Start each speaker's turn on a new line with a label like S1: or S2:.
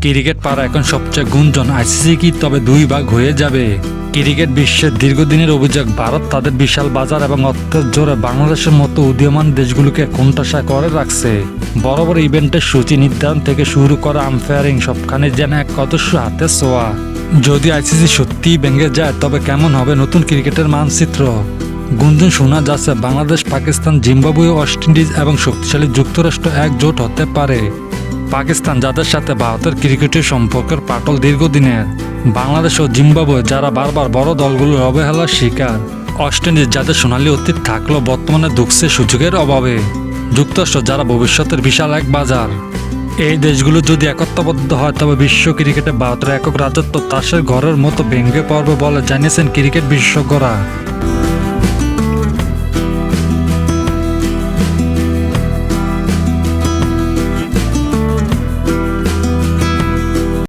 S1: Cricket পাড়া এখন সবচেয়ে গুঞ্জন আইসিসি কি তবে দুই ভাগ হয়ে যাবে। ক্রিকেট বিশ্বের দীর্ঘদিনের অভিযোগ ভারত তাদের বিশাল বাজার এবং অর্থের জোরে বাংলাদেশের মতো উদীয়মান দেশগুলোকে কোণঠাসা করে রাখছে। বড় বড় ইভেন্টের সূচি নির্ধারণ থেকে শুরু করা আম্পায়ারিং সবখানে যেন এক অদৃশ্য হাতে ছোঁয়া। যদি আইসিসি সত্যিই ভেঙে যায় তবে কেমন হবে নতুন ক্রিকেটের মানচিত্র। গুঞ্জন শোনা যাচ্ছে Bangladesh, Pakistan, Zimbabwe, West Indies এবং শক্তিশালী যুক্তরাষ্ট্র একজোট হতে পারে। পাকিস্তান যাদের সাথে ভারতের ক্রিকেটের সম্পর্কের পাটল দীর্ঘদিনের, বাংলাদেশ ও জিম্বাবুয়ে যারা বারবার বড় দলগুলোর অবহেলার শিকার, ওয়েস্ট ইন্ডিজ যাদের সোনালী অতীত থাকলেও বর্তমানে দুঃখছে সুযোগের অভাবে, যুক্তরাষ্ট্র যারা ভবিষ্যতের বিশাল এক বাজার। এই দেশগুলো যদি একত্রবদ্ধ হয় তবে বিশ্ব ক্রিকেটে ভারতের একক রাজত্ব তাসের ঘরের মতো ভেঙে পড়বে বলে জানিয়েছেন ক্রিকেট বিশেষজ্ঞরা।